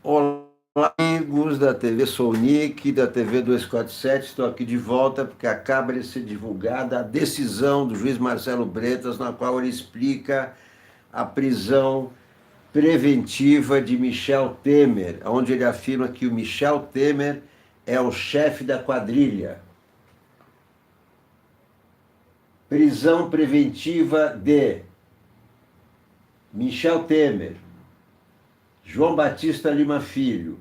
Olá, amigos da TV Sou Nick, da TV 247. Estou aqui de volta porque acaba de ser divulgada a decisão do juiz Marcelo Bretas, na qual ele explica a prisão preventiva de Michel Temer, onde ele afirma que o Michel Temer é o chefe da quadrilha. Prisão preventiva de Michel Temer, João Batista Lima Filho,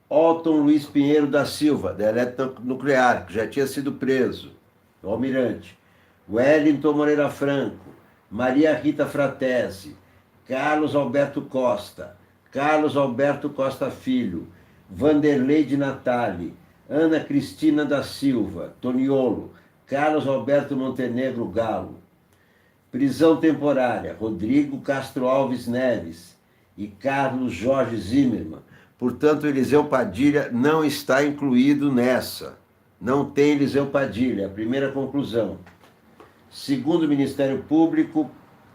Otton Luiz Pinheiro da Silva, da Eletronuclear, que já tinha sido preso, o almirante, Wellington Moreira Franco, Maria Rita Fratesi, Carlos Alberto Costa, Carlos Alberto Costa Filho, Vanderlei de Natali, Ana Cristina da Silva, Toniolo, Carlos Alberto Montenegro Galo. Prisão temporária, Rodrigo Castro Alves Neves e Carlos Jorge Zimmermann. Portanto, Eliseu Padilha não está incluído nessa. Não tem Eliseu Padilha, a primeira conclusão. Segundo o Ministério Público,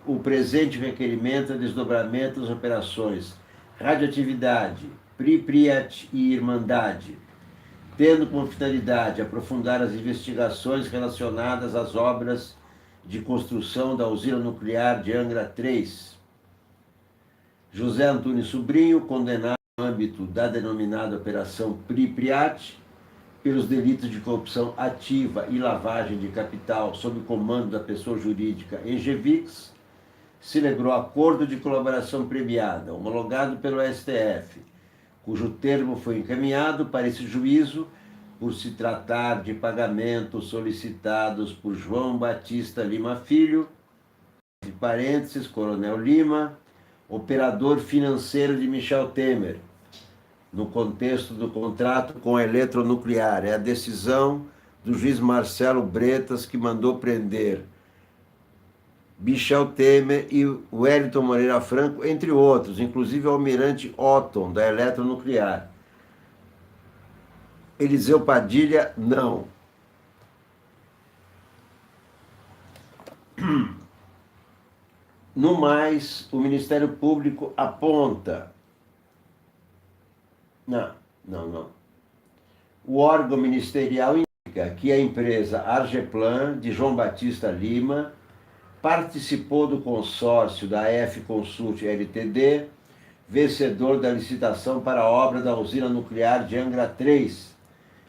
o presente requerimento é desdobramento das operações Radioatividade, Pripyat e Irmandade, tendo como finalidade aprofundar as investigações relacionadas às obras de construção da usina nuclear de Angra 3. José Antunes Sobrinho, condenado no âmbito da denominada Operação Pripyat, pelos delitos de corrupção ativa e lavagem de capital sob o comando da pessoa jurídica Engevix, celebrou acordo de colaboração premiada, homologado pelo STF, cujo termo foi encaminhado para esse juízo por se tratar de pagamentos solicitados por João Batista Lima Filho, de parênteses, Coronel Lima, operador financeiro de Michel Temer, no contexto do contrato com a Eletronuclear. É a decisão do juiz Marcelo Bretas, que mandou prender Michel Temer e Wellington Moreira Franco, entre outros, inclusive o almirante Otton, da Eletronuclear. Eliseu Padilha, não. No mais, o Ministério Público aponta... Não. O órgão ministerial indica que a empresa Argeplan, de João Batista Lima, participou do consórcio da F Consult Ltd, vencedor da licitação para a obra da usina nuclear de Angra 3,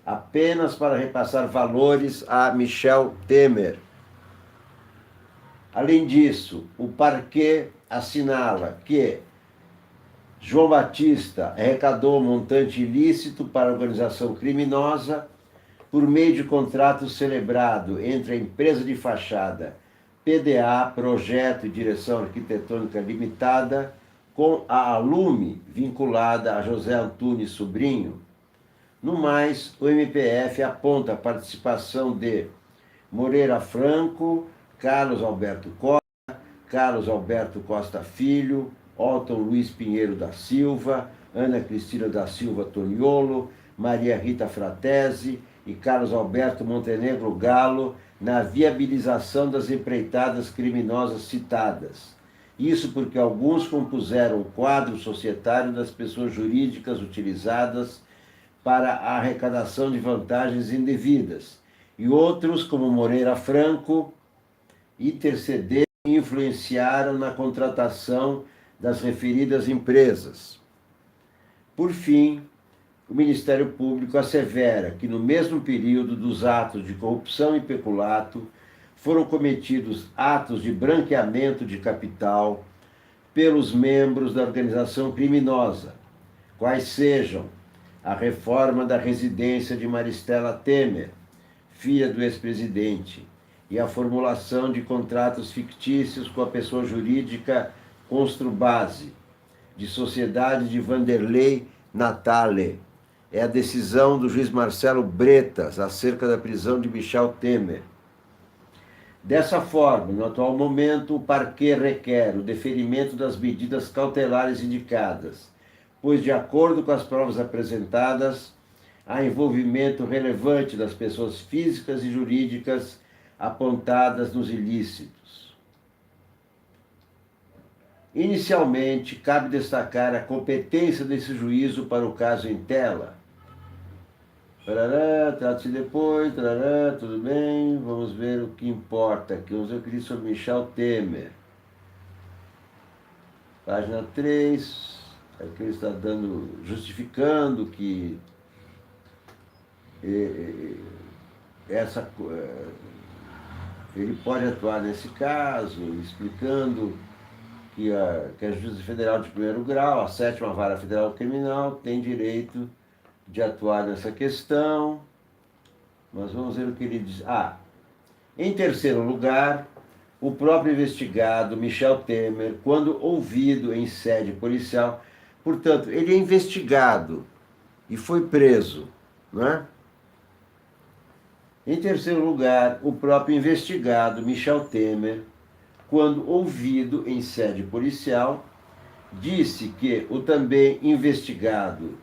apenas para repassar valores a Michel Temer. Além disso, o parquê assinala que João Batista arrecadou um montante ilícito para a organização criminosa por meio de contrato celebrado entre a empresa de fachada PDA, Projeto e Direção Arquitetônica Limitada, com a Alume, vinculada a José Antunes Sobrinho. No mais, o MPF aponta a participação de Moreira Franco, Carlos Alberto Costa, Carlos Alberto Costa Filho, Otton Luiz Pinheiro da Silva, Ana Cristina da Silva Toniolo, Maria Rita Fratesi e Carlos Alberto Montenegro Galo na viabilização das empreitadas criminosas citadas. Isso porque alguns compuseram o quadro societário das pessoas jurídicas utilizadas para a arrecadação de vantagens indevidas, e outros, como Moreira Franco, intercederam e influenciaram na contratação das referidas empresas. Por fim, o Ministério Público assevera que no mesmo período dos atos de corrupção e peculato foram cometidos atos de branqueamento de capital pelos membros da organização criminosa, quais sejam a reforma da residência de Maristela Temer, filha do ex-presidente, e a formulação de contratos fictícios com a pessoa jurídica Construbase, de sociedade de Vanderlei Natale. É a decisão do juiz Marcelo Bretas acerca da prisão de Michel Temer. Dessa forma, no atual momento, o parquê requer o deferimento das medidas cautelares indicadas, pois, de acordo com as provas apresentadas, há envolvimento relevante das pessoas físicas e jurídicas apontadas nos ilícitos. Inicialmente, cabe destacar a competência desse juízo para o caso em tela. Tarará, trata-se depois, tarará, tudo bem, vamos ver o que importa aqui. Vamos ver o que diz sobre Michel Temer. Página 3, aqui ele está justificando que essa, ele pode atuar nesse caso, explicando que a Justiça Federal de primeiro grau, a 7ª Vara Federal Criminal, tem direito de atuar nessa questão. Mas vamos ver o que ele diz. Em terceiro lugar, o próprio investigado, Michel Temer, quando ouvido em sede policial, portanto, ele é investigado e foi preso, não é? Em terceiro lugar, o próprio investigado, Michel Temer, quando ouvido em sede policial, disse que o também investigado,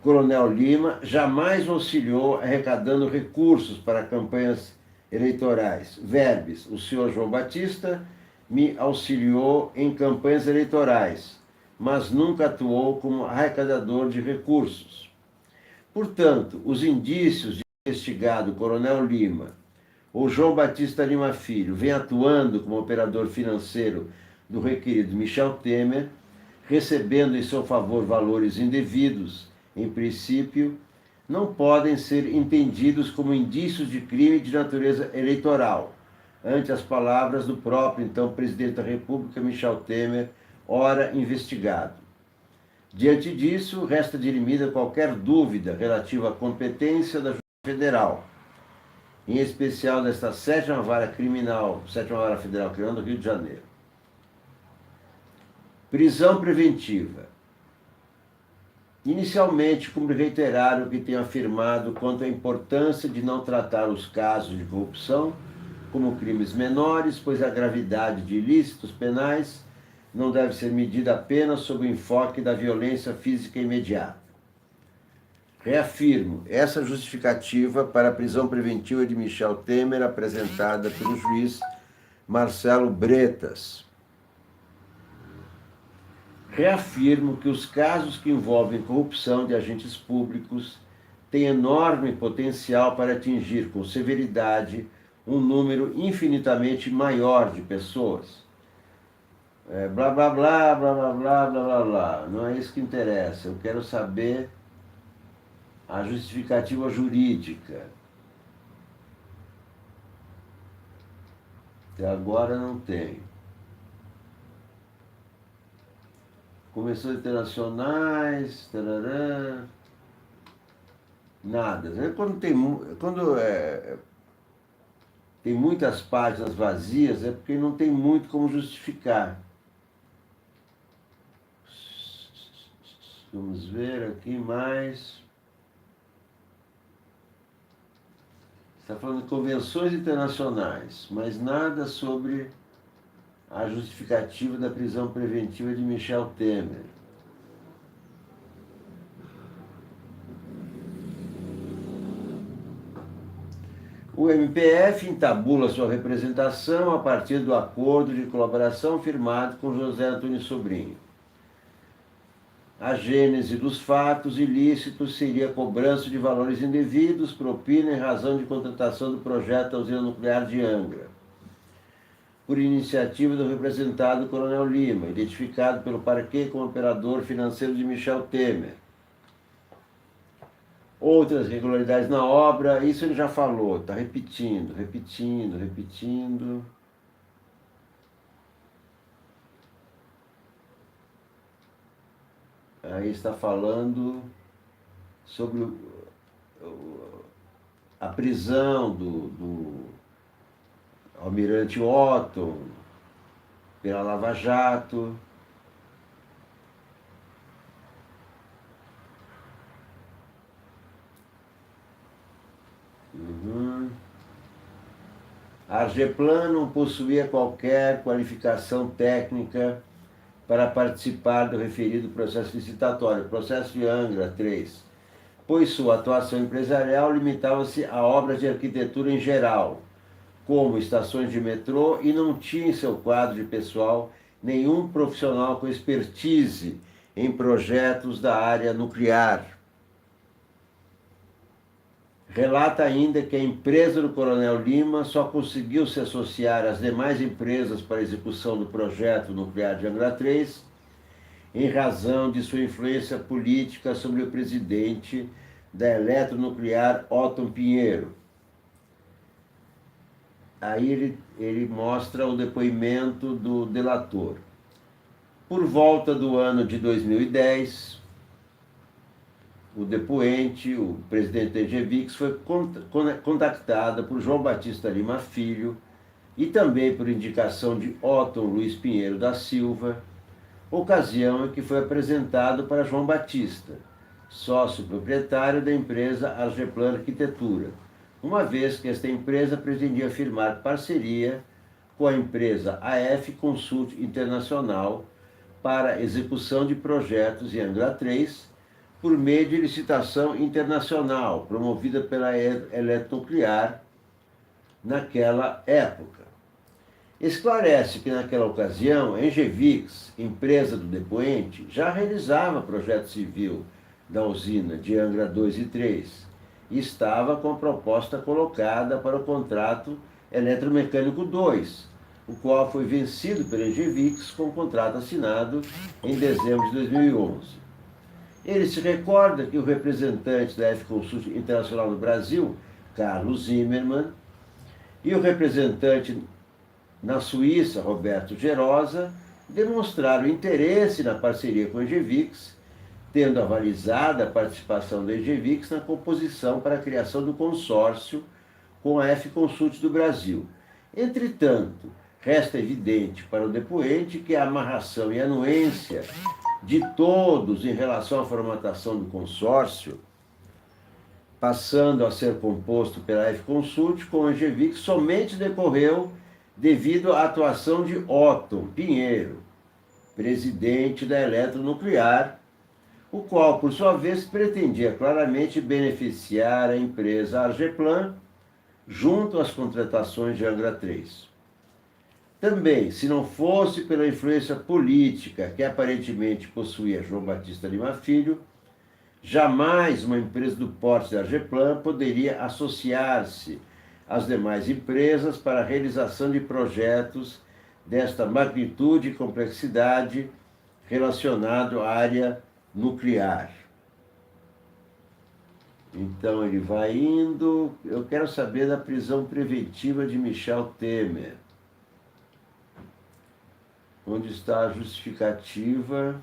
Coronel Lima, jamais auxiliou arrecadando recursos para campanhas eleitorais. Verbes, o senhor João Batista me auxiliou em campanhas eleitorais, mas nunca atuou como arrecadador de recursos. Portanto, os indícios de investigado Coronel Lima ou João Batista Lima Filho vem atuando como operador financeiro do requerido Michel Temer, recebendo em seu favor valores indevidos, em princípio, não podem ser entendidos como indícios de crime de natureza eleitoral, ante as palavras do próprio então presidente da República, Michel Temer, ora investigado. Diante disso, resta dirimida qualquer dúvida relativa à competência da Justiça Federal, em especial desta 7ª Vara Criminal, 7ª Vara Federal Criminal do Rio de Janeiro. Prisão preventiva. Inicialmente, cumpre reiterar o que tenho afirmado quanto à importância de não tratar os casos de corrupção como crimes menores, pois a gravidade de ilícitos penais não deve ser medida apenas sob o enfoque da violência física imediata. Reafirmo essa justificativa para a prisão preventiva de Michel Temer, apresentada pelo juiz Marcelo Bretas. Reafirmo que os casos que envolvem corrupção de agentes públicos têm enorme potencial para atingir com severidade um número infinitamente maior de pessoas. Blá, blá, blá, blá, blá, blá, blá, blá, blá. Não é isso que interessa. Eu quero saber a justificativa jurídica. Até agora não tem. Convenções internacionais, tarará, nada. Quando tem muitas páginas vazias, é porque não tem muito como justificar. Vamos ver aqui mais. Está falando de convenções internacionais, mas nada sobre a justificativa da prisão preventiva de Michel Temer. O MPF entabula sua representação a partir do acordo de colaboração firmado com José Antônio Sobrinho. A gênese dos fatos ilícitos seria a cobrança de valores indevidos, propina em razão de contratação do projeto da usina nuclear de Angra, por iniciativa do representado Coronel Lima, identificado pelo parquê como operador financeiro de Michel Temer. Outras irregularidades na obra, isso ele já falou, está repetindo. Aí está falando sobre a prisão do Almirante Otton pela Lava Jato. A Argeplan não possuía qualquer qualificação técnica para participar do referido processo licitatório, processo de Angra 3, pois sua atuação empresarial limitava-se a obras de arquitetura em geral, como estações de metrô, e não tinha em seu quadro de pessoal nenhum profissional com expertise em projetos da área nuclear. Relata ainda que a empresa do Coronel Lima só conseguiu se associar às demais empresas para a execução do projeto nuclear de Angra 3 em razão de sua influência política sobre o presidente da Eletronuclear, Otton Pinheiro. Aí ele mostra o depoimento do delator. Por volta do ano de 2010, o depoente, o presidente da EGVIX, foi contactado por João Batista Lima Filho e também por indicação de Otton Luiz Pinheiro da Silva, ocasião em que foi apresentado para João Batista, sócio proprietário da empresa Argeplan Arquitetura, uma vez que esta empresa pretendia firmar parceria com a empresa AF Consult Internacional para execução de projetos em Angra 3 por meio de licitação internacional promovida pela Eletronuclear naquela época. Esclarece que naquela ocasião, a Engevix, empresa do depoente, já realizava projeto civil da usina de Angra 2 e 3 e estava com a proposta colocada para o contrato eletromecânico 2, o qual foi vencido pela Engevix com o contrato assinado em dezembro de 2011. Ele se recorda que o representante da F-Consult Internacional no Brasil, Carlos Zimmermann, e o representante na Suíça, Roberto Gerosa, demonstraram interesse na parceria com a Engevix, tendo avalizado a participação da Engevix na composição para a criação do consórcio com a F-Consult do Brasil. Entretanto, resta evidente para o depoente que a amarração e anuência de todos em relação à formatação do consórcio, passando a ser composto pela F-Consult com a Engevix, somente decorreu devido à atuação de Otton Pinheiro, presidente da Eletronuclear, o qual, por sua vez, pretendia claramente beneficiar a empresa Argeplan junto às contratações de Angra 3. Também, se não fosse pela influência política que aparentemente possuía João Batista Lima Filho, jamais uma empresa do porte da Argeplan poderia associar-se às demais empresas para a realização de projetos desta magnitude e complexidade relacionado à área nuclear. Então ele vai indo. Eu quero saber da prisão preventiva de Michel Temer. Onde está a justificativa?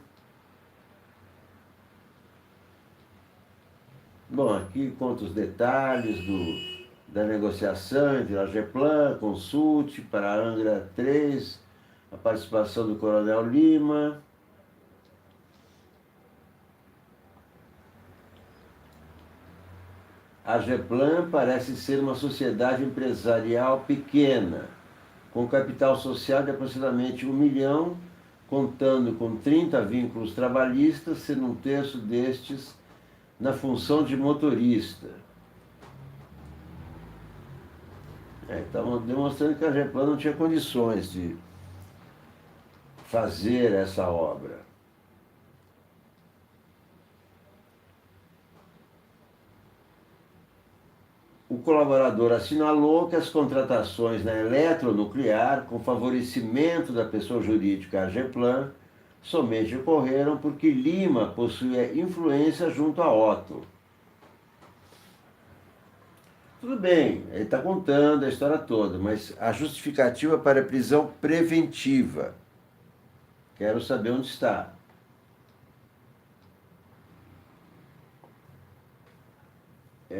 Bom, aqui conta os detalhes da negociação entre a Argeplan, Consult, para a Angra 3, a participação do Coronel Lima. A Argeplan parece ser uma sociedade empresarial pequena, com capital social de aproximadamente 1 milhão, contando com 30 vínculos trabalhistas, sendo um terço destes na função de motorista. Estavam demonstrando que a Argeplan não tinha condições de fazer essa obra. O colaborador assinalou que as contratações na Eletronuclear, com favorecimento da pessoa jurídica Argeplan, somente ocorreram porque Lima possuía influência junto a Otton. Tudo bem, ele está contando a história toda, mas a justificativa para a prisão preventiva. Quero saber onde está.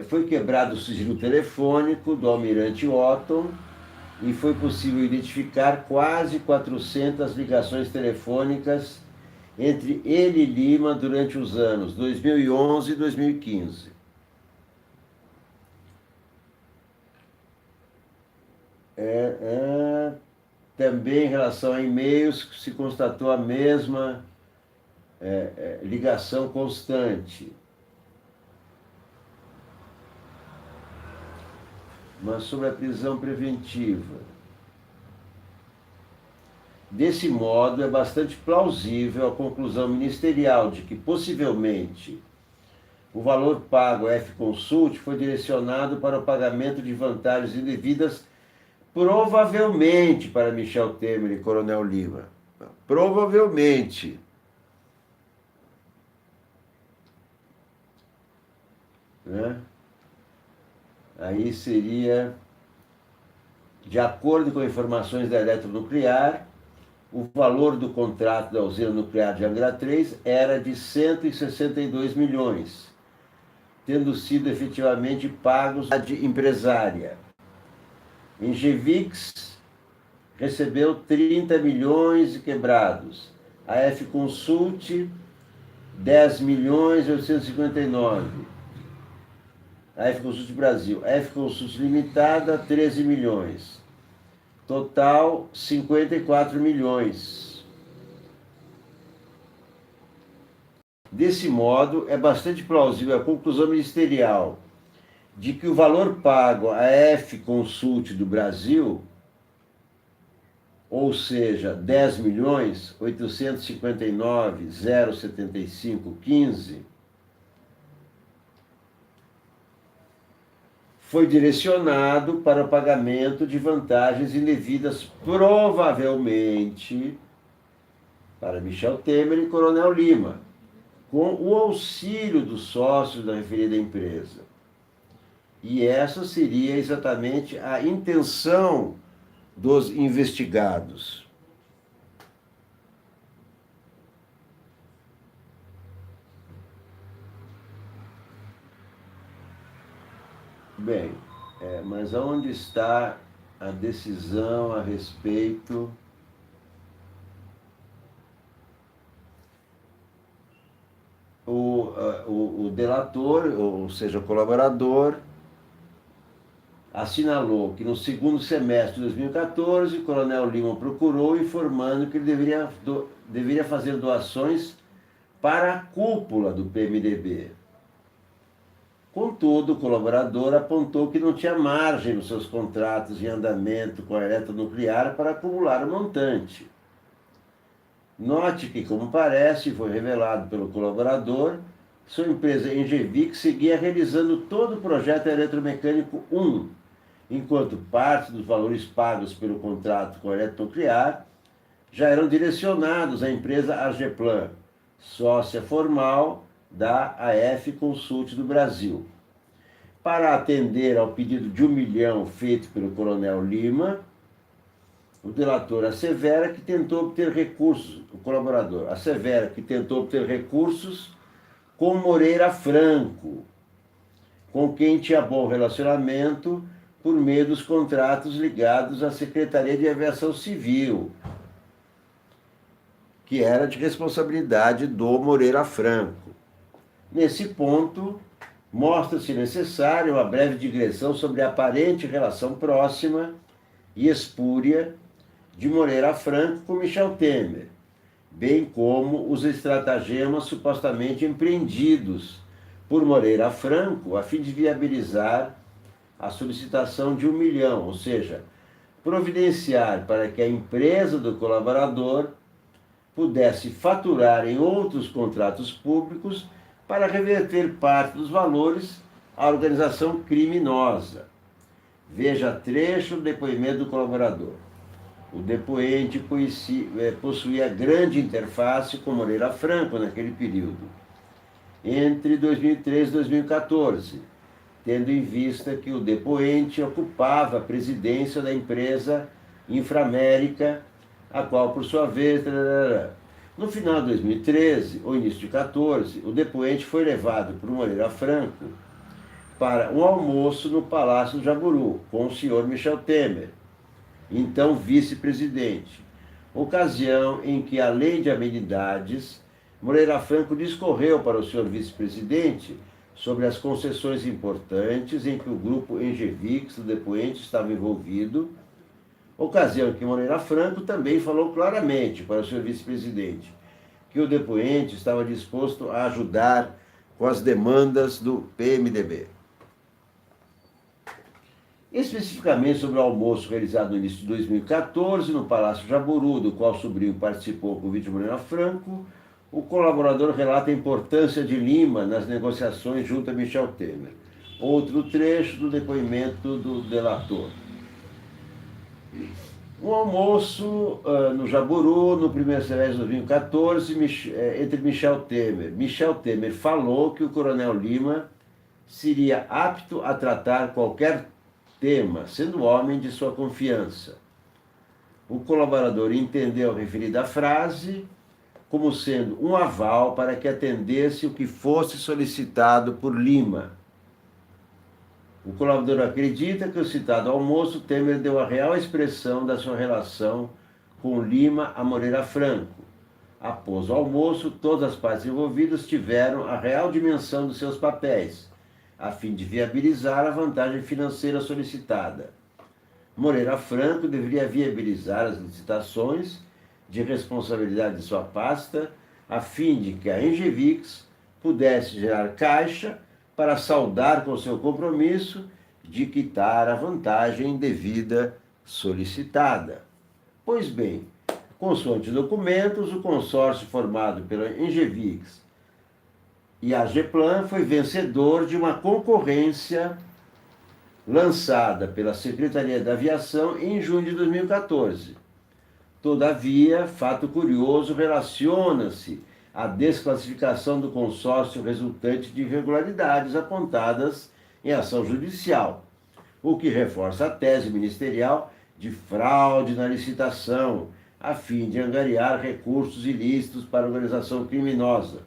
Foi quebrado o sigilo telefônico do almirante Otton e foi possível identificar quase 400 ligações telefônicas entre ele e Lima durante os anos 2011 e 2015. Também em relação a e-mails, se constatou a mesma ligação constante. Mas sobre a prisão preventiva. Desse modo, é bastante plausível a conclusão ministerial de que, possivelmente, o valor pago à F-Consult foi direcionado para o pagamento de vantagens indevidas, provavelmente para Michel Temer e Coronel Lima. Provavelmente. Né? Aí seria, de acordo com informações da Eletronuclear, o valor do contrato da usina nuclear de Angra 3 era de 162 milhões, tendo sido efetivamente pagos de empresária. Engevix recebeu 30 milhões e quebrados. A F-Consult, 10 milhões e 859. A F-Consult Brasil. A F-Consult Limitada, 13 milhões. Total, 54 milhões. Desse modo, é bastante plausível a conclusão ministerial de que o valor pago à F-Consult do Brasil, ou seja, 10 milhões 859.075,15, foi direcionado para o pagamento de vantagens indevidas, provavelmente para Michel Temer e Coronel Lima, com o auxílio dos sócios da referida empresa. E essa seria exatamente a intenção dos investigados. Bem, mas aonde está a decisão a respeito o delator, ou seja, o colaborador, assinalou que no segundo semestre de 2014, o Coronel Lima procurou informando que ele deveria fazer doações para a cúpula do PMDB. Contudo, o colaborador apontou que não tinha margem nos seus contratos em andamento com a Eletronuclear para acumular o montante. Note que, como parece, foi revelado pelo colaborador, sua empresa Engevix seguia realizando todo o projeto eletromecânico 1, enquanto parte dos valores pagos pelo contrato com a Eletronuclear já eram direcionados à empresa Argeplan, sócia formal da AF Consult do Brasil. Para atender ao pedido de 1 milhão feito pelo Coronel Lima, o delator assevera que tentou obter recursos, o colaborador assevera que tentou obter recursos com Moreira Franco, com quem tinha bom relacionamento por meio dos contratos ligados à Secretaria de Aviação Civil, que era de responsabilidade do Moreira Franco. Nesse ponto, mostra-se necessária uma breve digressão sobre a aparente relação próxima e espúria de Moreira Franco com Michel Temer, bem como os estratagemas supostamente empreendidos por Moreira Franco a fim de viabilizar a solicitação de 1 milhão, ou seja, providenciar para que a empresa do colaborador pudesse faturar em outros contratos públicos para reverter parte dos valores à organização criminosa. Veja trecho do depoimento do colaborador. O depoente possuía grande interface com Moreira Franco naquele período, entre 2013 e 2014, tendo em vista que o depoente ocupava a presidência da empresa Inframérica, a qual, por sua vez... No final de 2013, ou início de 2014, o depoente foi levado por Moreira Franco para um almoço no Palácio do Jaburu, com o senhor Michel Temer, então vice-presidente, ocasião em que, além de amenidades, Moreira Franco discorreu para o senhor vice-presidente sobre as concessões importantes em que o grupo Engevix, do depoente, estava envolvido, ocasião em que Moreira Franco também falou claramente para o senhor vice-presidente que o depoente estava disposto a ajudar com as demandas do PMDB. Especificamente sobre o almoço realizado no início de 2014 no Palácio Jaburu, do qual o sobrinho participou com o Vítor Moreira Franco, o colaborador relata a importância de Lima nas negociações junto a Michel Temer. Outro trecho do depoimento do delator. Um almoço no Jaburu, no primeiro semestre de 2014, entre Michel Temer. Michel Temer falou que o coronel Lima seria apto a tratar qualquer tema, sendo homem de sua confiança. O colaborador entendeu a referida frase como sendo um aval para que atendesse o que fosse solicitado por Lima. O colaborador acredita que o citado almoço Temer deu a real expressão da sua relação com Lima a Moreira Franco. Após o almoço, todas as partes envolvidas tiveram a real dimensão dos seus papéis, a fim de viabilizar a vantagem financeira solicitada. Moreira Franco deveria viabilizar as licitações de responsabilidade de sua pasta, a fim de que a Engevix pudesse gerar caixa para saldar com seu compromisso de quitar a vantagem devida solicitada. Pois bem, consoante documentos, o consórcio formado pela Engevix e a Geplan foi vencedor de uma concorrência lançada pela Secretaria da Aviação em junho de 2014. Todavia, fato curioso relaciona-se à desclassificação do consórcio resultante de irregularidades apontadas em ação judicial, o que reforça a tese ministerial de fraude na licitação, a fim de angariar recursos ilícitos para a organização criminosa.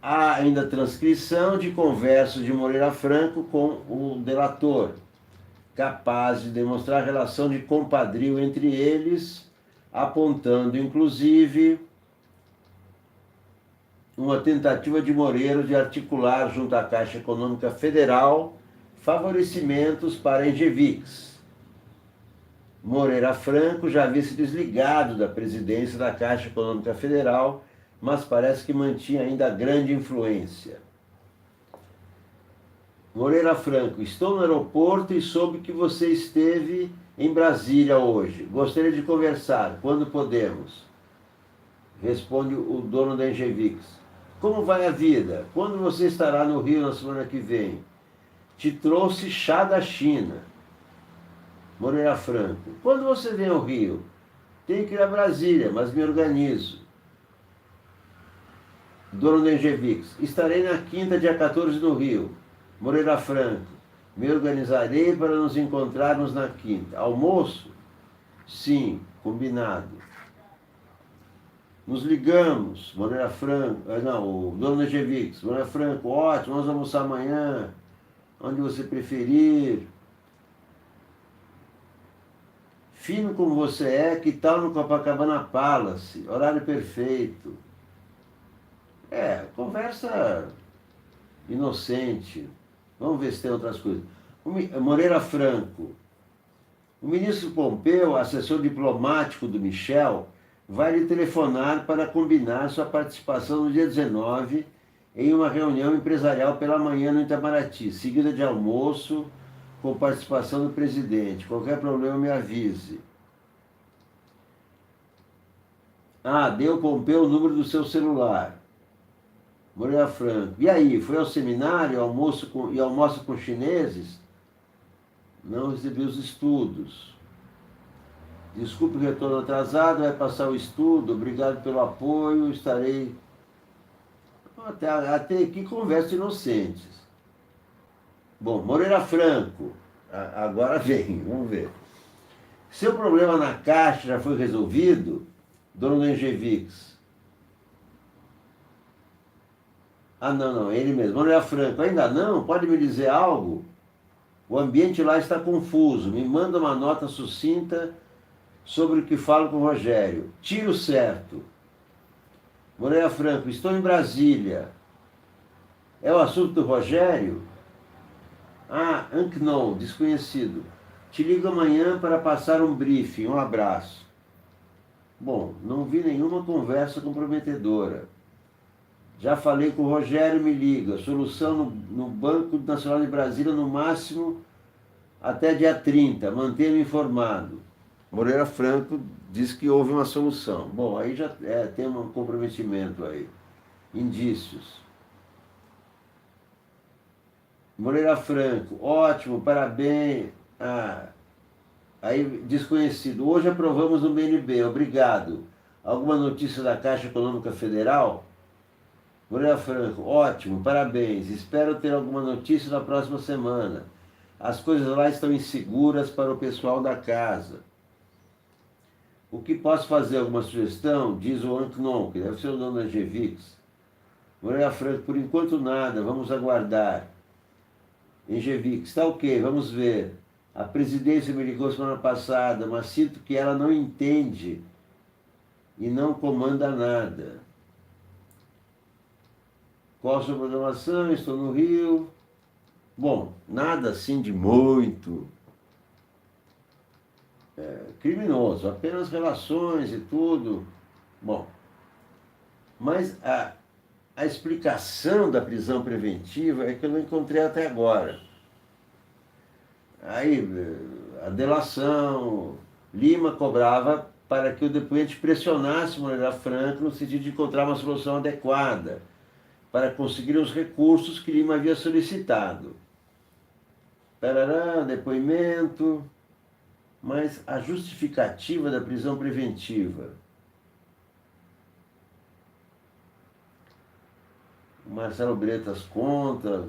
Há ainda transcrição de conversas de Moreira Franco com o delator, capaz de demonstrar a relação de compadrio entre eles, apontando, inclusive, uma tentativa de Moreira de articular junto à Caixa Econômica Federal favorecimentos para a Engevix. Moreira Franco já havia se desligado da presidência da Caixa Econômica Federal, mas parece que mantinha ainda grande influência. Moreira Franco, estou no aeroporto e soube que você esteve em Brasília hoje. Gostaria de conversar. Quando podemos? Responde o dono da Engevix. Como vai a vida? Quando você estará no Rio na semana que vem? Te trouxe chá da China. Moreira Franco. Quando você vem ao Rio? Tenho que ir a Brasília, mas me organizo. Dono da Engevix. Estarei na quinta, dia 14, no Rio. Moreira Franco. Me organizarei para nos encontrarmos na quinta. Almoço? Sim, combinado. Nos ligamos. Moreira Franco. Não, o dono da Engevix. Moreira Franco, ótimo, vamos almoçar amanhã. Onde você preferir. Fino como você é, que tal no Copacabana Palace? Horário perfeito. Conversa inocente. Vamos ver se tem outras coisas. Moreira Franco. O ministro Pompeu, assessor diplomático do Michel, vai lhe telefonar para combinar sua participação no dia 19 em uma reunião empresarial pela manhã no Itamaraty, seguida de almoço com participação do presidente. Qualquer problema me avise. Deu Pompeu o número do seu celular. Moreira Franco. E aí, foi ao seminário e almoça com chineses? Não recebi os estudos. Desculpe o retorno atrasado, vai passar o estudo, obrigado pelo apoio, estarei... Até aqui conversa inocentes. Bom, Moreira Franco. Agora vem, vamos ver. Seu problema na Caixa já foi resolvido? Dono do Engevix. Não, ele mesmo. Moreira Franco, ainda não? Pode me dizer algo? O ambiente lá está confuso. Me manda uma nota sucinta sobre o que falo com o Rogério. Tiro certo. Moreira Franco, estou em Brasília. É o assunto do Rogério? Não, desconhecido. Te ligo amanhã para passar um briefing. Um abraço. Bom, não vi nenhuma conversa comprometedora. Já falei com o Rogério, me liga. Solução no Banco Nacional de Brasília, no máximo até dia 30. Mantenha-me informado. Moreira Franco diz que houve uma solução. Bom, aí já tem um comprometimento aí. Indícios. Moreira Franco, ótimo, parabéns. Aí, desconhecido. Hoje aprovamos no BNB, obrigado. Alguma notícia da Caixa Econômica Federal? Moreira Franco, ótimo, parabéns. Espero ter alguma notícia na próxima semana. As coisas lá estão inseguras para o pessoal da casa. O que posso fazer? Alguma sugestão? Diz o Ancnon, que deve ser o dono da Engevix. Moreira Franco, por enquanto nada, vamos aguardar. Engevix, está ok, vamos ver. A presidência me ligou semana passada, mas sinto que ela não entende e não comanda nada. Qual a sua programação? Estou no Rio. Bom, nada assim de muito criminoso, apenas relações e tudo. Bom, mas a explicação da prisão preventiva é que eu não encontrei até agora. Aí, a delação, Lima cobrava para que o depoente pressionasse Moreira Franco no sentido de encontrar uma solução adequada para conseguir os recursos que Lima havia solicitado. Tarará, depoimento, mas a justificativa da prisão preventiva. O Marcelo Bretas conta,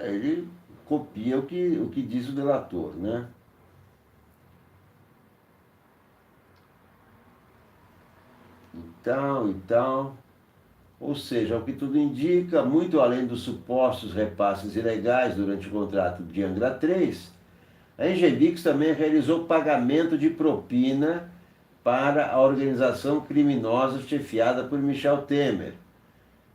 ele copia o que diz o delator, né? E tal. Ou seja, o que tudo indica, muito além dos supostos repasses ilegais durante o contrato de Angra 3, a Engevix também realizou pagamento de propina para a organização criminosa chefiada por Michel Temer,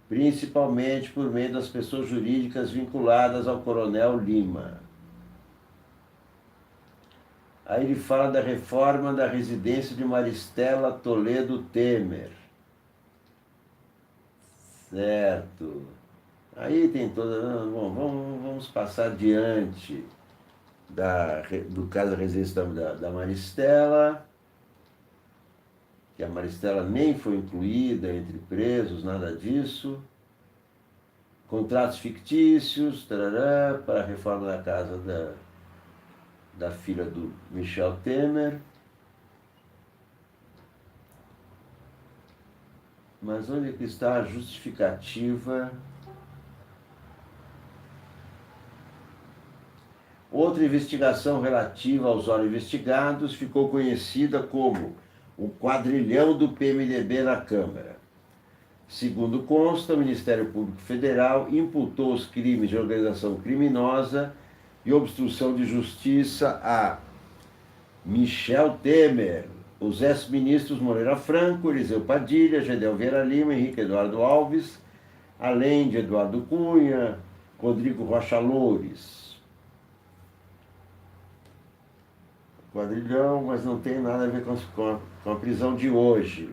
principalmente por meio das pessoas jurídicas vinculadas ao Coronel Lima. Aí ele fala da reforma da residência de Maristela Toledo Temer. Certo. Aí tem toda... Bom, vamos passar adiante do caso da residência da Maristela, que a Maristela nem foi incluída entre presos, nada disso. Contratos fictícios, tarará, para a reforma da casa da filha do Michel Temer. Mas onde é que está a justificativa? Outra investigação relativa aos óleo investigados ficou conhecida como o quadrilhão do PMDB na Câmara. Segundo consta, o Ministério Público Federal imputou os crimes de organização criminosa e obstrução de justiça a Michel Temer, os ex-ministros Moreira Franco, Eliseu Padilha, Gedel Vieira Lima, Henrique Eduardo Alves, além de Eduardo Cunha, Rodrigo Rocha Loures. Quadrilhão, mas não tem nada a ver com a prisão de hoje.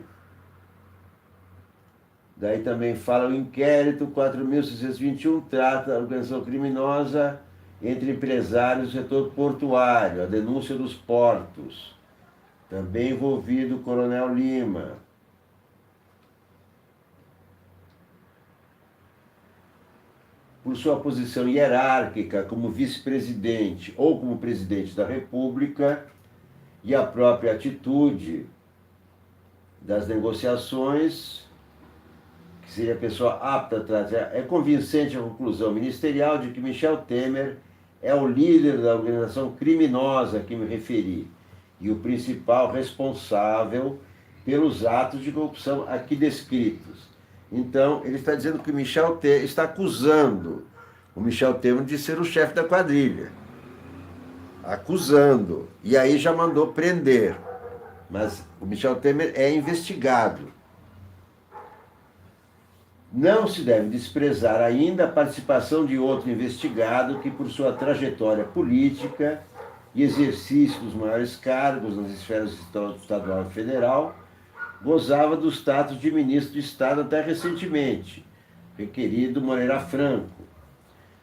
Daí também fala o inquérito 4.621, trata a organização criminosa entre empresários do setor portuário, a denúncia dos portos. Também envolvido o Coronel Lima. Por sua posição hierárquica como vice-presidente ou como presidente da República e a própria atitude das negociações, que seria a pessoa apta a tratar, é convincente a conclusão ministerial de que Michel Temer é o líder da organização criminosa a que me referi e o principal responsável pelos atos de corrupção aqui descritos. Então, ele está dizendo que o Michel Temer está acusando o Michel Temer de ser o chefe da quadrilha. Acusando. E aí já mandou prender. Mas o Michel Temer é investigado. Não se deve desprezar ainda a participação de outro investigado que, por sua trajetória política e exercício dos maiores cargos nas esferas estadual e federal, gozava do status de ministro de Estado até recentemente, requerido Moreira Franco,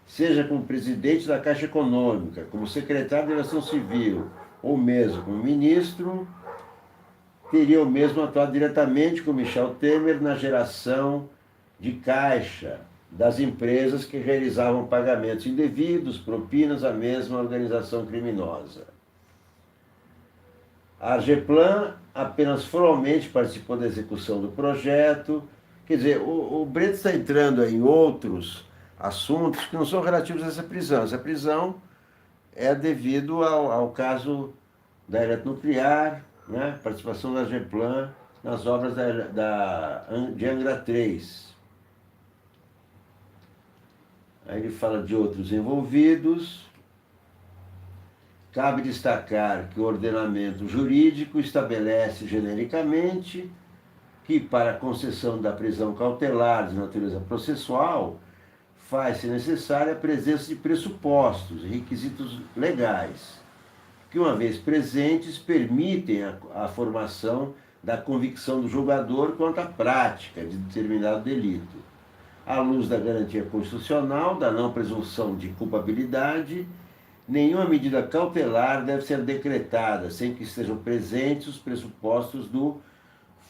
seja como presidente da Caixa Econômica, como secretário de Aviação Civil, ou mesmo como ministro, teria o mesmo atuado diretamente com Michel Temer na geração de caixa das empresas que realizavam pagamentos indevidos, propinas à mesma organização criminosa. A Argeplan apenas formalmente participou da execução do projeto. Quer dizer, o Brento está entrando em outros assuntos que não são relativos a essa prisão. Essa prisão é devido ao caso da eletronuclear, né? Participação da Argeplan nas obras de Angra 3. Aí ele fala de outros envolvidos. Cabe destacar que o ordenamento jurídico estabelece genericamente que, para a concessão da prisão cautelar de natureza processual, faz-se necessária a presença de pressupostos e requisitos legais, que, uma vez presentes, permitem a formação da convicção do julgador quanto à prática de determinado delito, à luz da garantia constitucional, da não presunção de culpabilidade. Nenhuma medida cautelar deve ser decretada sem que estejam presentes os pressupostos do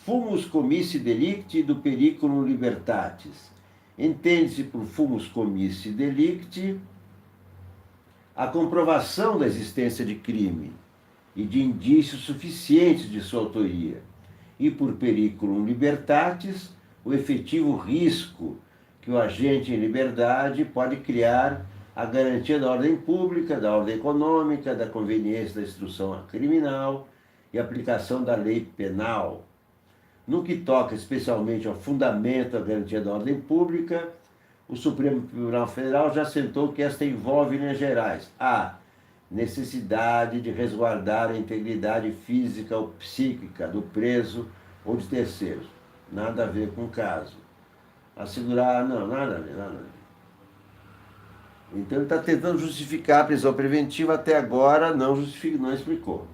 fumus comissi delicti e do periculum libertatis. Entende-se por fumus comissi delicti a comprovação da existência de crime e de indícios suficientes de sua autoria, e por periculum libertatis o efetivo risco que o agente em liberdade pode criar a garantia da ordem pública, da ordem econômica, da conveniência da instrução criminal e aplicação da lei penal. No que toca especialmente ao fundamento da garantia da ordem pública, o Supremo Tribunal Federal já assentou que esta envolve, em linhas gerais, a necessidade de resguardar a integridade física ou psíquica do preso ou de terceiros. Nada a ver com o caso. Assegurar, não, nada a ver, nada a ver. Então ele está tentando justificar a prisão preventiva, até agora não explicou.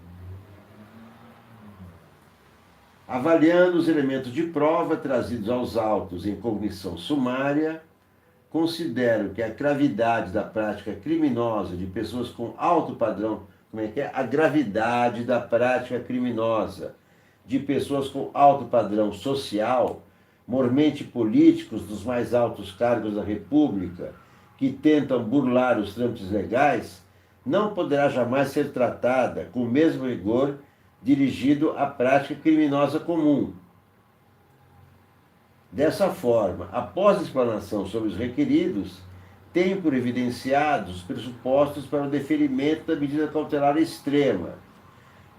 Avaliando os elementos de prova trazidos aos autos em cognição sumária, considero que a gravidade da prática criminosa de pessoas com alto padrão, a gravidade da prática criminosa de pessoas com alto padrão social, mormente políticos dos mais altos cargos da República, que tentam burlar os trâmites legais, não poderá jamais ser tratada com o mesmo rigor dirigido à prática criminosa comum. Dessa forma, após a explanação sobre os requeridos, tenho por evidenciados os pressupostos para o deferimento da medida cautelar extrema,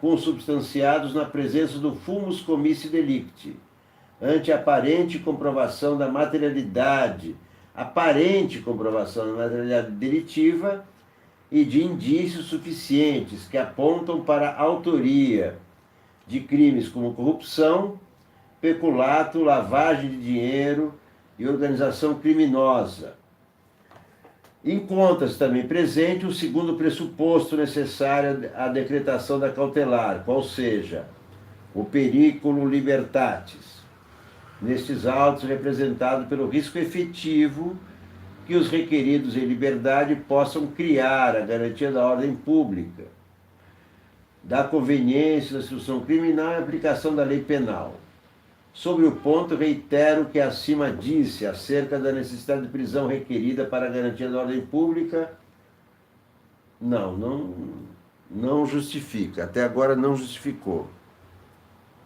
consubstanciados na presença do fumus comissi delicti, ante aparente comprovação da materialidade delitiva e de indícios suficientes que apontam para a autoria de crimes como corrupção, peculato, lavagem de dinheiro e organização criminosa. Encontra-se também presente o segundo pressuposto necessário à decretação da cautelar, qual seja o periculum libertatis. Nestes autos, representado pelo risco efetivo que os requeridos em liberdade possam criar a garantia da ordem pública, da conveniência da instrução criminal e aplicação da lei penal. Sobre o ponto, reitero o que acima disse acerca da necessidade de prisão requerida para a garantia da ordem pública. Não justifica. Até agora não justificou.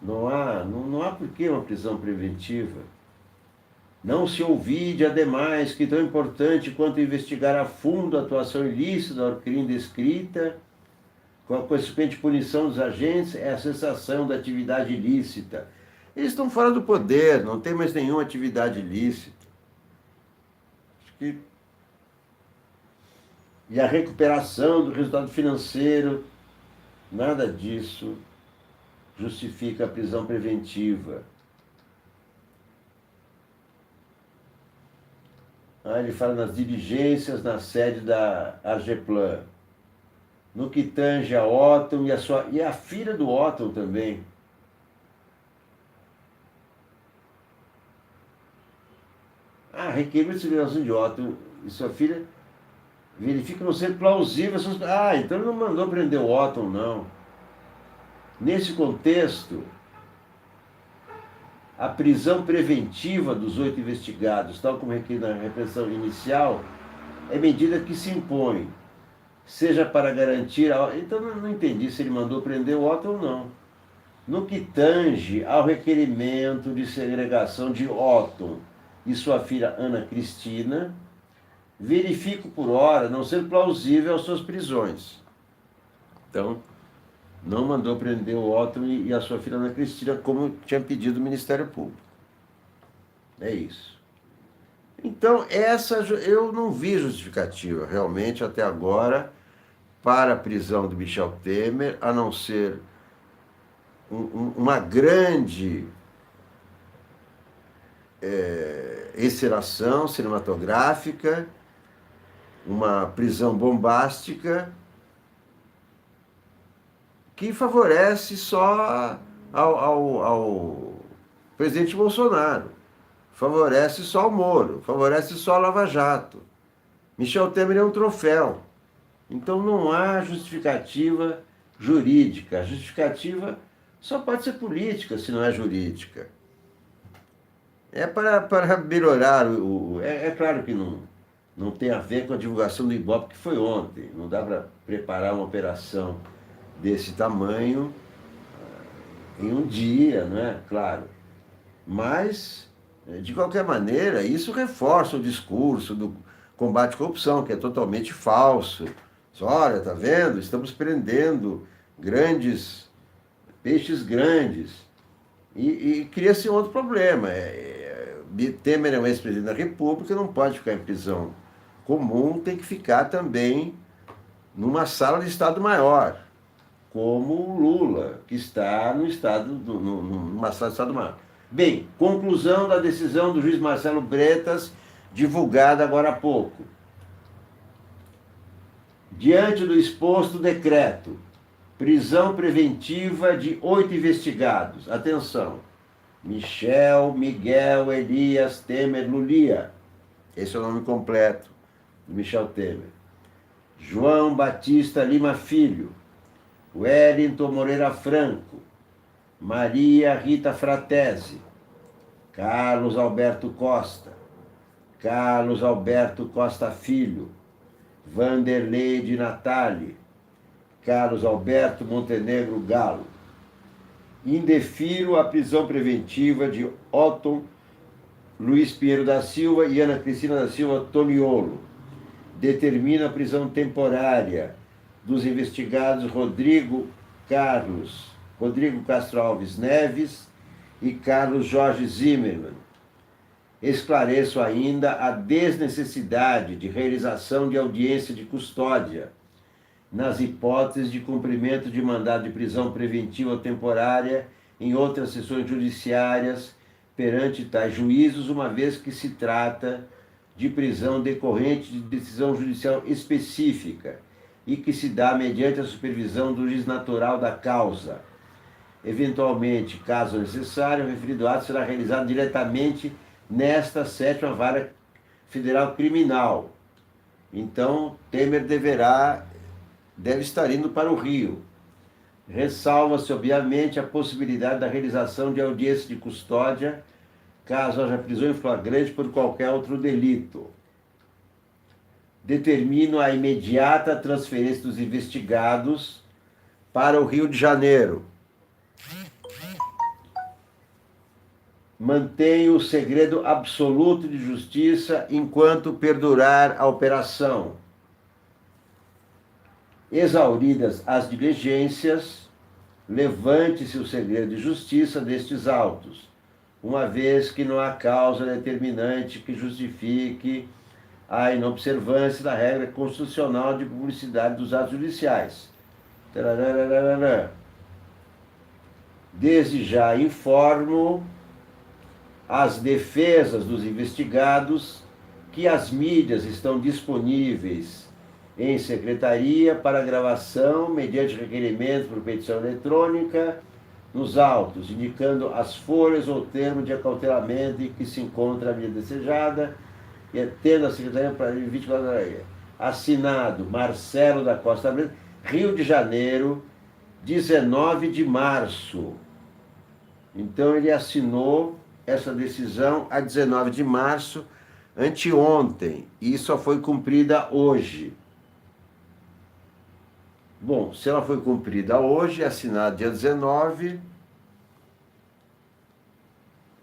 Não há por que uma prisão preventiva. Não se ouvide, ademais, que tão importante quanto investigar a fundo a atuação ilícita do crime descrita, com a consequente punição dos agentes, é a cessação da atividade ilícita. Eles estão fora do poder, não tem mais nenhuma atividade ilícita. E a recuperação do resultado financeiro, nada disso justifica a prisão preventiva. Ele fala nas diligências na sede da Argeplan. No que tange a Otton e a filha do Otton também. requerimento de civilização de Otton e sua filha verifica não ser plausível. Então ele não mandou prender o Otton, não. Nesse contexto, a prisão preventiva dos 8 investigados, tal como requerido na repressão inicial, é medida que se impõe, seja para garantir... Então eu não entendi se ele mandou prender o Otton ou não. No que tange ao requerimento de segregação de Otton e sua filha Ana Cristina, verifico por ora não ser plausível as suas prisões. Então, não mandou prender o Otton e a sua filha Ana Cristina, como tinha pedido o Ministério Público. É isso. Então, eu não vi justificativa, realmente, até agora, para a prisão do Michel Temer, a não ser uma grande encenação cinematográfica, uma prisão bombástica, que favorece só ao presidente Bolsonaro, favorece só o Moro, favorece só a Lava Jato. Michel Temer é um troféu. Então não há justificativa jurídica. A justificativa só pode ser política, se não é jurídica. É para melhorar É claro que não tem a ver com a divulgação do Ibope, que foi ontem. Não dá para preparar uma operação desse tamanho em um dia, não é? Claro. Mas, de qualquer maneira, isso reforça o discurso do combate à corrupção, que é totalmente falso. Olha, tá vendo? Estamos prendendo peixes grandes. E cria-se um outro problema. Temer é um ex-presidente da República, não pode ficar em prisão comum, tem que ficar também numa sala de Estado Maior, como o Lula, que está numa sala de Estado Maior. Bem, conclusão da decisão do juiz Marcelo Bretas, divulgada agora há pouco. Diante do exposto decreto, prisão preventiva de 8 investigados. Atenção, Michel, Miguel, Elias, Temer, Lulia. Esse é o nome completo do Michel Temer. João Batista Lima Filho, Wellington Moreira Franco, Maria Rita Fratesi, Carlos Alberto Costa, Carlos Alberto Costa Filho, Vanderlei de Natali, Carlos Alberto Montenegro Galo. Indefiro a prisão preventiva de Otton Luiz Pinheiro da Silva e Ana Cristina da Silva Toniolo. Determina a prisão temporária dos investigados Rodrigo Castro Alves Neves e Carlos Jorge Zimmermann. Esclareço ainda a desnecessidade de realização de audiência de custódia nas hipóteses de cumprimento de mandado de prisão preventiva ou temporária em outras sessões judiciárias perante tais juízos, uma vez que se trata de prisão decorrente de decisão judicial específica e que se dá mediante a supervisão do juiz natural da causa. Eventualmente, caso necessário, o referido ato será realizado diretamente nesta 7ª Vara Federal Criminal. Então, Temer deve estar indo para o Rio. Ressalva-se, obviamente, a possibilidade da realização de audiência de custódia, caso haja prisão em flagrante por qualquer outro delito. Determino a imediata transferência dos investigados para o Rio de Janeiro. Mantenho o segredo absoluto de justiça enquanto perdurar a operação. Exauridas as diligências, levante-se o segredo de justiça destes autos, uma vez que não há causa determinante que justifique a inobservância da regra constitucional de publicidade dos atos judiciais. Desde já informo as defesas dos investigados que as mídias estão disponíveis em secretaria para gravação mediante requerimento por petição eletrônica nos autos, indicando as folhas ou termo de acautelamento em que se encontra a medida desejada, tendo a Secretaria para 24 horas. Assinado Marcelo da Costa Breda, Rio de Janeiro, 19 de março. Então ele assinou essa decisão a 19 de março, anteontem, e só foi cumprida hoje. Bom, se ela foi cumprida hoje, assinada dia 19,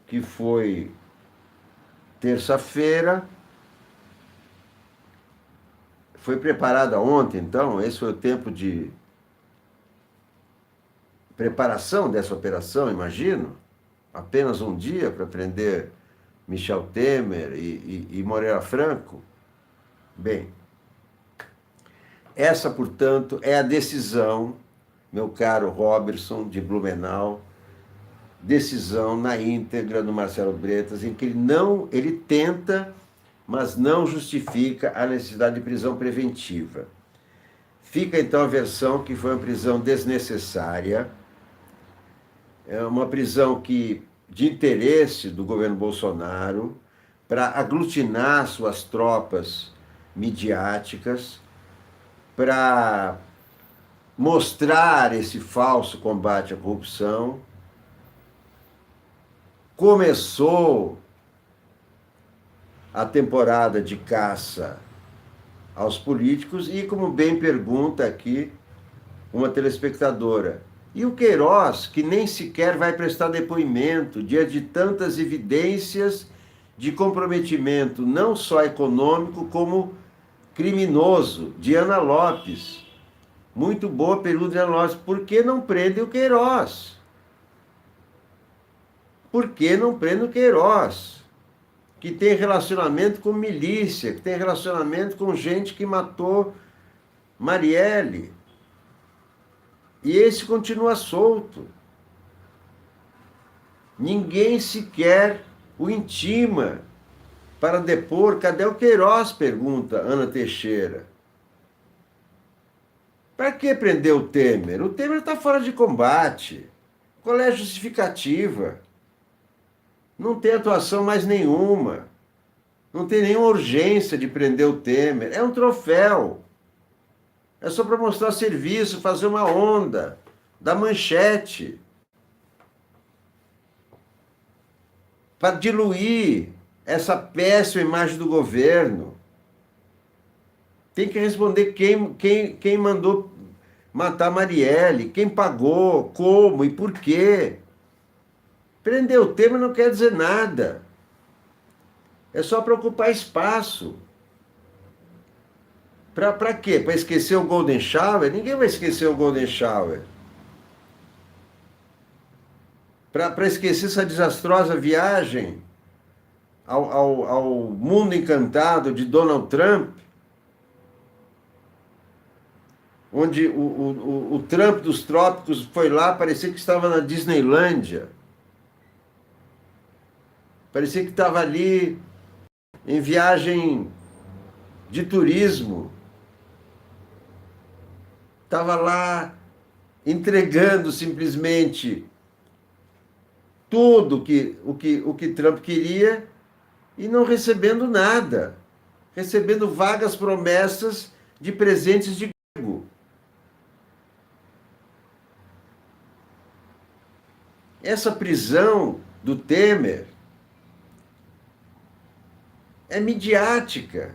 que foi terça-feira, foi preparada ontem, então, esse foi o tempo de preparação dessa operação, imagino. Apenas um dia para prender Michel Temer e Moreira Franco. Bem, essa, portanto, é a decisão, meu caro Robertson de Blumenau, decisão na íntegra do Marcelo Bretas, em que ele tenta, mas não justifica a necessidade de prisão preventiva. Fica então a versão que foi uma prisão desnecessária, é uma prisão de interesse do governo Bolsonaro para aglutinar suas tropas midiáticas, para mostrar esse falso combate à corrupção. Começou a temporada de caça aos políticos e, como bem pergunta aqui uma telespectadora, e o Queiroz, que nem sequer vai prestar depoimento diante de tantas evidências de comprometimento, não só econômico, como criminoso, Diana Lopes. Muito boa pergunta, Diana Lopes. Por que não prende o Queiroz? Por que não prende o Queiroz? Que tem relacionamento com milícia, que tem relacionamento com gente que matou Marielle. E esse continua solto. Ninguém sequer o intima para depor. Cadê o Queiroz? Pergunta Ana Teixeira. Para que prender o Temer? O Temer está fora de combate. Qual é a justificativa? Não tem atuação mais nenhuma. Não tem nenhuma urgência de prender o Temer. É um troféu. É só para mostrar serviço, fazer uma onda, dar manchete. Para diluir essa péssima imagem do governo. Tem que responder quem mandou matar Marielle, quem pagou, como e por quê. Prender o Temer não quer dizer nada. É só para ocupar espaço. Para quê? Para esquecer o Golden Shower? Ninguém vai esquecer o Golden Shower. Para esquecer essa desastrosa viagem ao mundo encantado de Donald Trump, onde o Trump dos trópicos foi lá, parecia que estava na Disneylândia. Parecia que estava ali em viagem de turismo. Estava lá entregando simplesmente tudo o que Trump queria e não recebendo nada. Recebendo vagas promessas de presentes de grego. Essa prisão do Temer é midiática,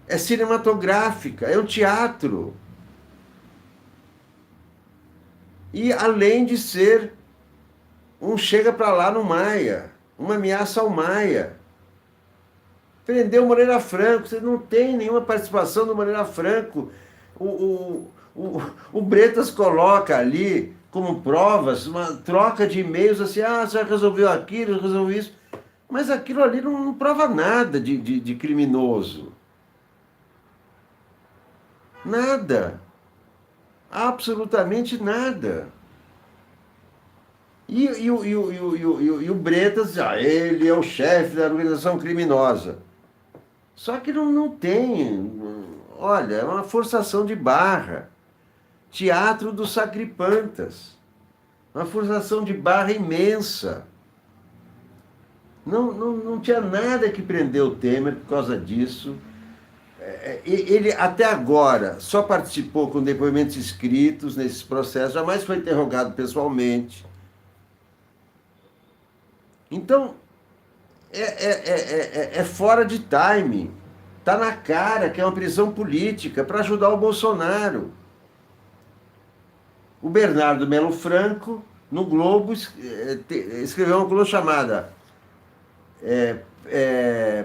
é cinematográfica, é um teatro. E além de ser um chega para lá no Maia, uma ameaça ao Maia. Prendeu o Moreira Franco, você não tem nenhuma participação do Moreira Franco. O Bretas coloca ali como provas uma troca de e-mails assim, você já resolveu aquilo, resolveu isso. Mas aquilo ali não prova nada de criminoso. Nada. Absolutamente nada. E o Bretas, ele é o chefe da organização criminosa. Só que não tem. Olha, é uma forçação de barra. Teatro dos sacripantas. Uma forçação de barra imensa. Não tinha nada que prender o Temer por causa disso. Ele, até agora, só participou com depoimentos escritos nesses processos, jamais foi interrogado pessoalmente. Então, é fora de time. Está na cara que é uma prisão política para ajudar o Bolsonaro. O Bernardo Melo Franco, no Globo, escreveu uma coluna chamada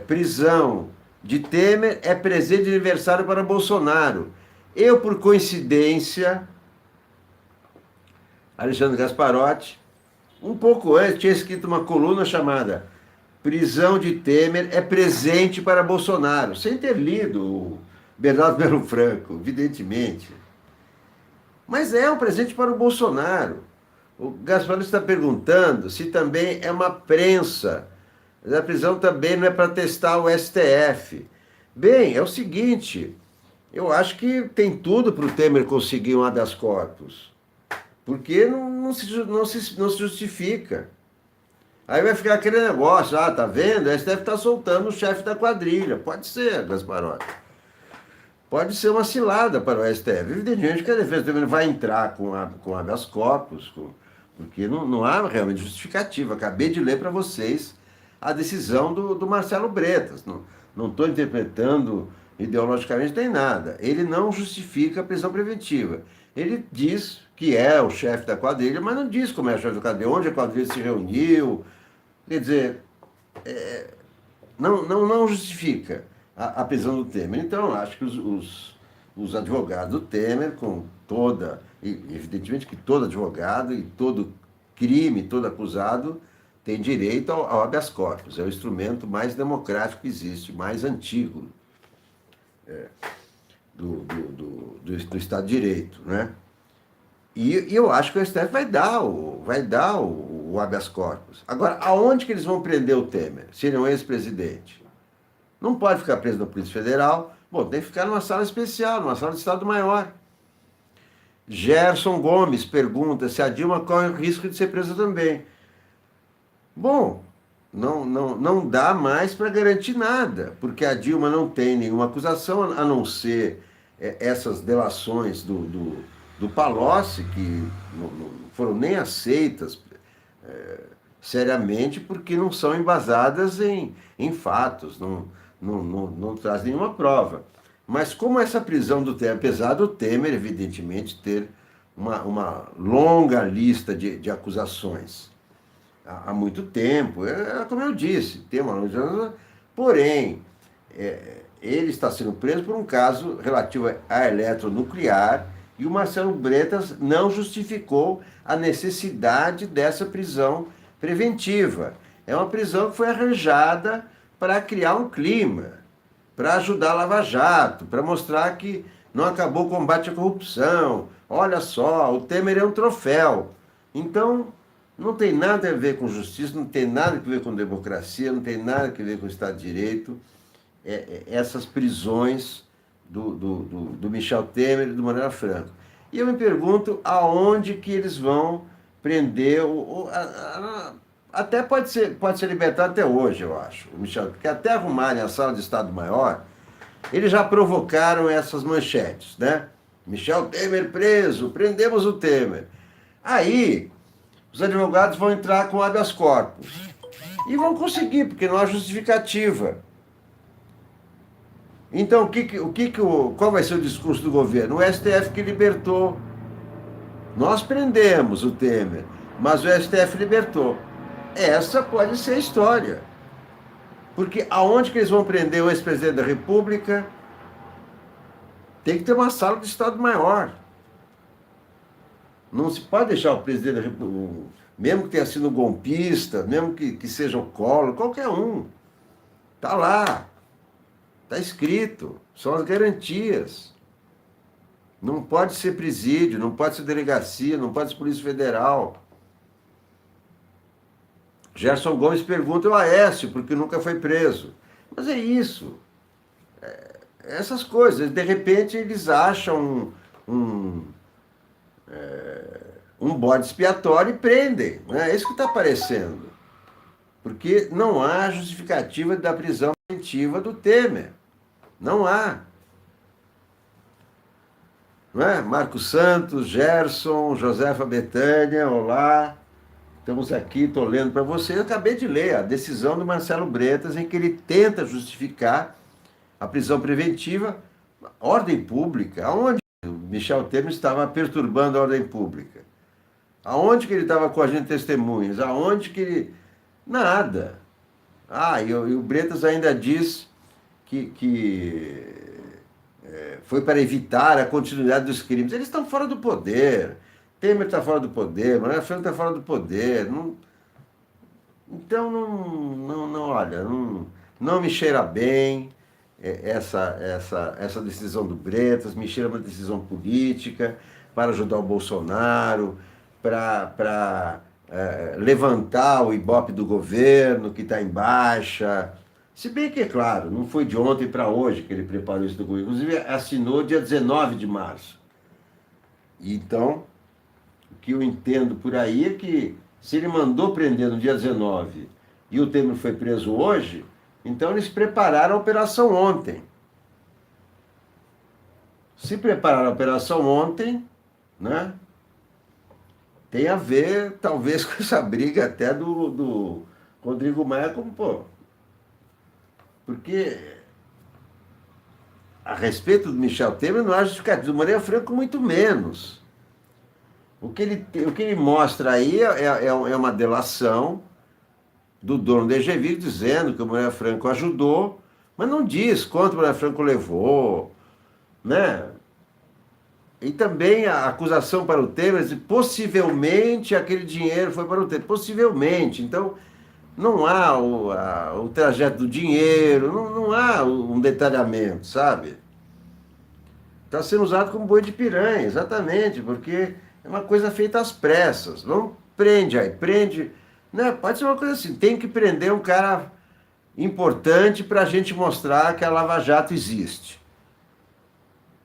Prisão de Temer é presente de aniversário para Bolsonaro. Eu, por coincidência, Alexandre Gasparotti, um pouco antes, tinha escrito uma coluna chamada Prisão de Temer é presente para Bolsonaro, sem ter lido o Bernardo Melo Franco, evidentemente. Mas é um presente para o Bolsonaro. O Gasparotti está perguntando se também é uma prensa. Mas a prisão também não é para testar o STF. Bem, é o seguinte, eu acho que tem tudo para o Temer conseguir um habeas corpus. Porque não se justifica. Aí vai ficar aquele negócio, tá vendo? O STF está soltando o chefe da quadrilha. Pode ser, Gasparotti. Pode ser uma cilada para o STF. Evidentemente que a defesa também vai entrar com habeas corpus, porque não há realmente justificativa. Acabei de ler para vocês a decisão do Marcelo Bretas. Não estou interpretando ideologicamente nem nada. Ele não justifica a prisão preventiva. Ele diz que é o chefe da quadrilha, mas não diz como é o chefe da quadrilha, onde a quadrilha se reuniu. Quer dizer, não justifica a prisão do Temer. Então, acho que os advogados do Temer, evidentemente que todo advogado e todo crime, todo acusado, tem direito ao habeas corpus. É o instrumento mais democrático que existe, mais antigo do Estado de Direito, né? E eu acho que o STF vai dar o habeas corpus. Agora, aonde que eles vão prender o Temer? Se ele é um ex-presidente? Não pode ficar preso na Polícia Federal. Bom, tem que ficar numa sala especial, numa sala de Estado Maior. Gerson Gomes pergunta se a Dilma corre o risco de ser presa também. Bom, não dá mais para garantir nada, porque a Dilma não tem nenhuma acusação, a não ser essas delações do Palocci, que não foram nem aceitas seriamente, porque não são embasadas em fatos, não traz nenhuma prova. Mas como essa prisão do Temer, apesar do Temer, evidentemente, ter uma longa lista de acusações há muito tempo, como eu disse, tem uma longa lista, porém, ele está sendo preso por um caso relativo à eletronuclear, e o Marcelo Bretas não justificou a necessidade dessa prisão preventiva. É uma prisão que foi arranjada para criar um clima, para ajudar a Lava Jato, para mostrar que não acabou o combate à corrupção. Olha só, o Temer é um troféu. Então, não tem nada a ver com justiça, não tem nada a ver com democracia, não tem nada a ver com Estado de Direito. Essas prisões do Michel Temer e do Marielle Franco. E eu me pergunto aonde que eles vão prender até pode ser libertado até hoje, eu acho, o Michel, porque até arrumarem a sala de Estado Maior, eles já provocaram essas manchetes, né? Michel Temer preso, prendemos o Temer. Aí, os advogados vão entrar com habeas corpus. E vão conseguir, porque não há justificativa. Então, qual vai ser o discurso do governo? O STF que libertou. Nós prendemos o Temer, mas o STF libertou. Essa pode ser a história. Porque aonde que eles vão prender o ex-presidente da República? Tem que ter uma sala de Estado Maior. Não se pode deixar o presidente da República, mesmo que tenha sido golpista, mesmo que seja o Collor, qualquer um. Está lá. Está escrito, são as garantias. Não pode ser presídio, não pode ser delegacia, não pode ser Polícia Federal. Gerson Gomes pergunta o Aécio, porque nunca foi preso. Mas é isso. Essas coisas. De repente eles acham um bode expiatório e prendem. Né? É isso que está aparecendo. Porque não há justificativa da prisão preventiva do Temer. Não há. Não é? Marcos Santos, Gerson, Josefa Betânia, olá. Estamos aqui, estou lendo para você. Eu acabei de ler a decisão do Marcelo Bretas, em que ele tenta justificar a prisão preventiva, ordem pública. Aonde o Michel Temer estava perturbando a ordem pública? Aonde que ele estava coagindo testemunhas? Aonde que ele... Nada. E o Bretas ainda diz que foi para evitar a continuidade dos crimes. Eles estão fora do poder. Temer está fora do poder, Manuel Franco está fora do poder. Então, olha, não me cheira bem essa decisão do Bretas, me cheira uma decisão política para ajudar o Bolsonaro, para levantar o ibope do governo que está em baixa. Se bem que, é claro, não foi de ontem para hoje que ele preparou isso do governo. Inclusive, assinou dia 19 de março. Então, o que eu entendo por aí é que se ele mandou prender no dia 19 e o Temer foi preso hoje, então eles prepararam a operação ontem. Se prepararam a operação ontem, né, tem a ver, talvez, com essa briga até do Rodrigo Maia, como, pô, porque a respeito do Michel Temer não há justificativa, do Manuel Franco muito menos. O que ele mostra aí é uma delação do dono da EGV dizendo que o Manuel Franco ajudou, mas não diz quanto o Manuel Franco levou, né? E também a acusação para o Temer de possivelmente aquele dinheiro foi para o Temer, possivelmente. Então, não há o trajeto do dinheiro, não há um detalhamento, sabe? Está sendo usado como boi de piranha, exatamente, porque é uma coisa feita às pressas. Não prende aí, prende... Né? Pode ser uma coisa assim, tem que prender um cara importante para a gente mostrar que a Lava Jato existe.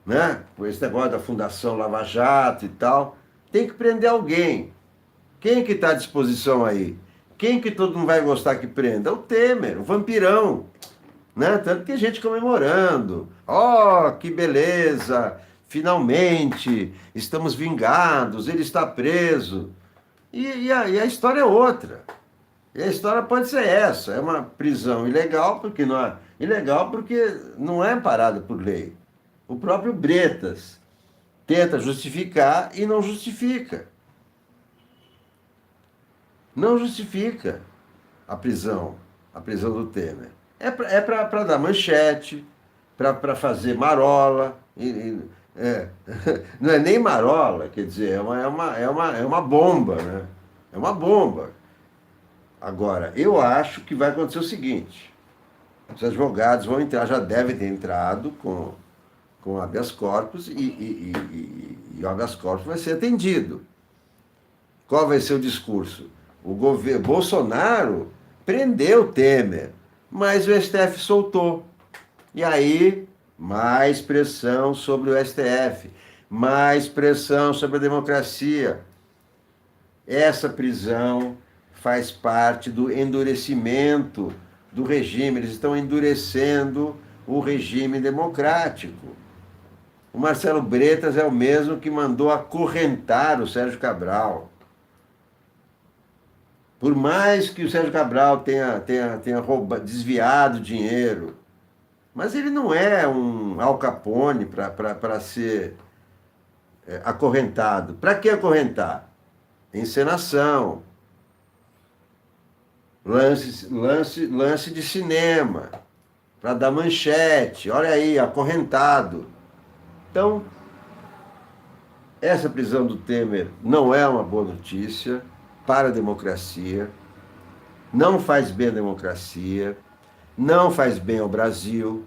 Né? Com esse negócio da Fundação Lava Jato e tal. Tem que prender alguém. Quem que está à disposição aí? Quem que todo mundo vai gostar que prenda? O Temer, o vampirão. Né? Tanto que tem gente comemorando. Oh, que beleza! Finalmente, estamos vingados, ele está preso. E a história é outra. E a história pode ser essa. É uma prisão ilegal, porque não é ilegal porque não é parada por lei. O próprio Bretas tenta justificar e não justifica. Não justifica a prisão do Temer. É para dar manchete, para fazer marola. Não é nem marola, quer dizer, é uma bomba, né? É uma bomba. Agora, eu acho que vai acontecer o seguinte: os advogados vão entrar, já devem ter entrado com habeas corpus e o habeas corpus vai ser atendido. Qual vai ser o discurso? O governo Bolsonaro prendeu Temer, mas o STF soltou. E aí, mais pressão sobre o STF, mais pressão sobre a democracia. Essa prisão faz parte do endurecimento do regime. Eles estão endurecendo o regime democrático. O Marcelo Bretas é o mesmo que mandou acorrentar o Sérgio Cabral. Por mais que o Sérgio Cabral tenha desviado dinheiro, mas ele não é um Al Capone para ser acorrentado. Para que acorrentar? Encenação, lance de cinema, para dar manchete, olha aí, acorrentado. Então, essa prisão do Temer não é uma boa notícia para a democracia, não faz bem à democracia, não faz bem ao Brasil.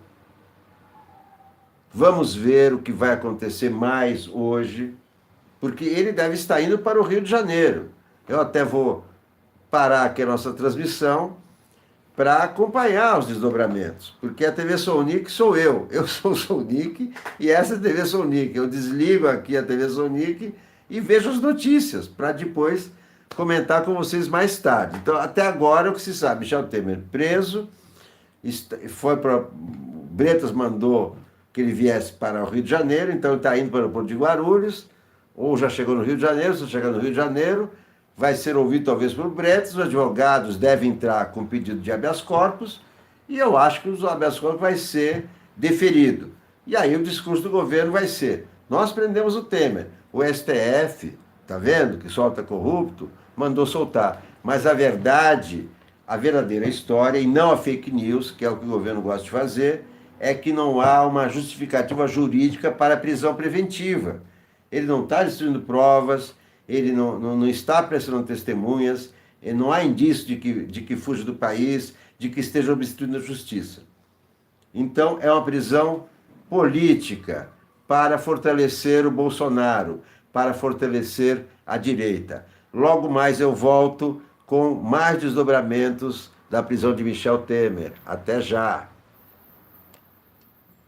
Vamos ver o que vai acontecer mais hoje, porque ele deve estar indo para o Rio de Janeiro. Eu até vou parar aqui a nossa transmissão para acompanhar os desdobramentos, porque a TV Sounic sou eu sou o Sounic e essa é a TV Sounic. Eu desligo aqui a TV Sounic e vejo as notícias, para depois comentar com vocês mais tarde. Então, até agora, o que se sabe, Michel Temer preso, foi para... Bretas mandou que ele viesse para o Rio de Janeiro, então ele está indo para o Porto de Guarulhos, ou já chegou no Rio de Janeiro, se chegar no Rio de Janeiro, vai ser ouvido talvez por Bretas, os advogados devem entrar com pedido de habeas corpus, e eu acho que o habeas corpus vai ser deferido. E aí o discurso do governo vai ser: nós prendemos o Temer, o STF, tá vendo, que solta corrupto, mandou soltar. Mas a verdade, a verdadeira história, e não a fake news, que é o que o governo gosta de fazer, é que não há uma justificativa jurídica para a prisão preventiva. Ele não está destruindo provas, ele não está pressionando testemunhas, não há indício de que fuja do país, de que esteja obstruindo a justiça. Então, é uma prisão política para fortalecer o Bolsonaro, para fortalecer a direita. Logo mais eu volto com mais desdobramentos da prisão de Michel Temer. Até já!